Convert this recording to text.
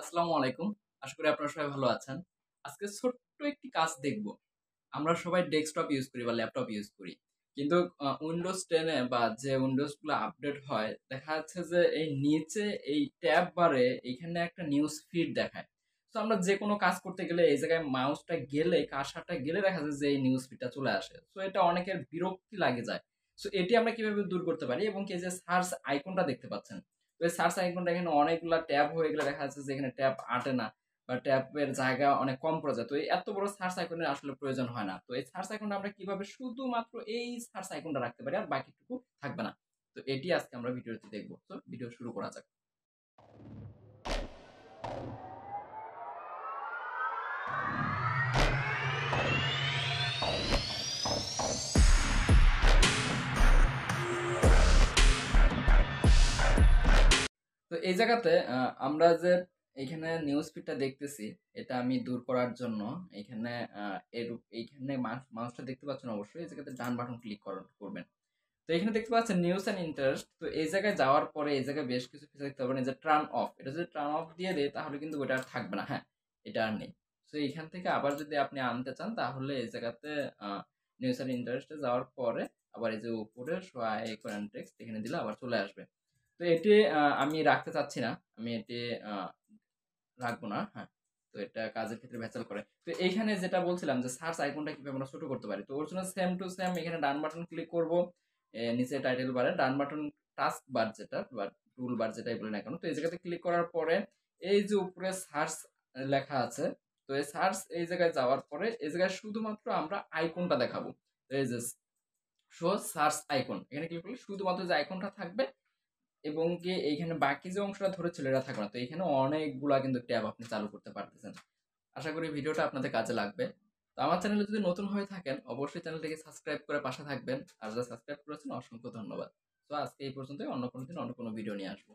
আসসালামু আলাইকুম। আশা করি আপনারা সবাই ভালো আছেন। আজকে ছোট্ট একটি কাজ দেখব। আমরা সবাই ডেস্কটপ ইউজ করি বা ল্যাপটপ ইউজ করি। কিন্তু Windows 10 এ বা যে Windows গুলো আপডেট হয়, দেখা যাচ্ছে যে এই নিচে এই ট্যাব বারে এইখানে একটা নিউজ ফিড দেখায়। সো আমরা যেকোনো কাজ করতে গেলে এই জায়গায় মাউসটা গেলে, কার্সারটা গেলে দেখা যায় যে এই নিউজ ফিডটা চলে আসে। সো এটা অনেকের বিরক্তি লাগে যায়। সো এটি আমরা কিভাবে দূর করতে পারি এবং কি এই যে সার্চ আইকনটা দেখতে পাচ্ছেন। তো এই সার্চ আইকনটা এখানে অনেকগুলা ট্যাব হয়ে গেলে দেখা যাচ্ছে যে এখানে ট্যাব আঁটে না বা ট্যাবের জায়গা অনেক কম পড়ে যায়। তো এই এত বড় সার্চ আইকনের আসলে প্রয়োজন হয় না। তো এই সার্চ আইকনটা আমরা কিভাবে শুধুমাত্র এই সার্চ আইকনটা রাখতে পারি আর বাকিটুকু থাকবে না। তো এটি আজকে আমরা ভিডিওতে দেখব। তো ভিডিও শুরু করা যাক। তো এই জায়গাতে আমরা যে এইখানে নিউজ ফিডটা দেখতেছি, এটা আমি দূর করার জন্য এইখানে আ এইখানে মাউসটা দেখতে পাচ্ছেন অবশ্যই। এই জায়গাতে ডান বাটন ক্লিক করবেন। তো এখানে দেখতে পাচ্ছেন নিউজ অ্যান্ড ইন্টারেস্ট। তো এই জায়গায় যাওয়ার পরে এই জায়গায় বেশ কিছু ফিচার দেখতে পাবেন। এই যে টার্ন অফ। এটা যদি টার্ন অফ দিয়ে দেই তাহলে কিন্তু ওটা আর থাকবে না। হ্যাঁ? এটা আর নেই। সো এইখান থেকে আবার যদি আপনি আনতে চান তাহলে এই জায়গাতে আ নিউজ অ্যান্ড ইন্টারেস্ট এ যাওয়ার পরে আবার এই যে উপরে শো আইকন অ্যান্ড টেক্সট এখানে দিলে আবার চলে আসবে। তো এটি আমি রাখতে চাচ্ছি না। আমি এটি আ রাখবো না। হ্যাঁ? তো এটা কাজের ক্ষেত্রে ভেজাল করে। তো এইখানে যেটা বলছিলাম যে সার্চ আইকনটা কিভাবে আমরা ছোট করতে পারি। তো ওর জন্য সেম টু সেম এখানে ডান বাটন ক্লিক করব। নিচে টাইটেল বারে ডান বাটন টাস্ক বার যেটা বা টুল বার যেটাই বলি না কেন। তো এই জায়গাতে ক্লিক করার পরে এই যে উপরে সার্চ লেখা আছে। তো এই সার্চ এই জায়গায় যাওয়ার পরে এই জায়গায় শুধুমাত্র আমরা আইকনটা দেখাবো। এই যে শো সার্চ আইকন। এখানে ক্লিক করলে শুধুমাত্র যে আইকনটা থাকবে এবং কি এইখানে বাকি যে অংশটা ধরেছিল এটা থাকবে না। তো এখানে অনেকগুলা কিন্তু ট্যাব আপনি চালু করতে পারতেছেন। আশা করি ভিডিওটা আপনাদের কাজে লাগবে। তো আমার চ্যানেলে যদি নতুন হয়ে থাকেন অবশ্যই চ্যানেলটিকে সাবস্ক্রাইব করে পাশে থাকবেন। আর যারা সাবস্ক্রাইব করেছেন অসংখ্য ধন্যবাদ। তো আজকে এই পর্যন্তই। অন্য কোনো দিন অন্য কোনো ভিডিও নিয়ে আসবো।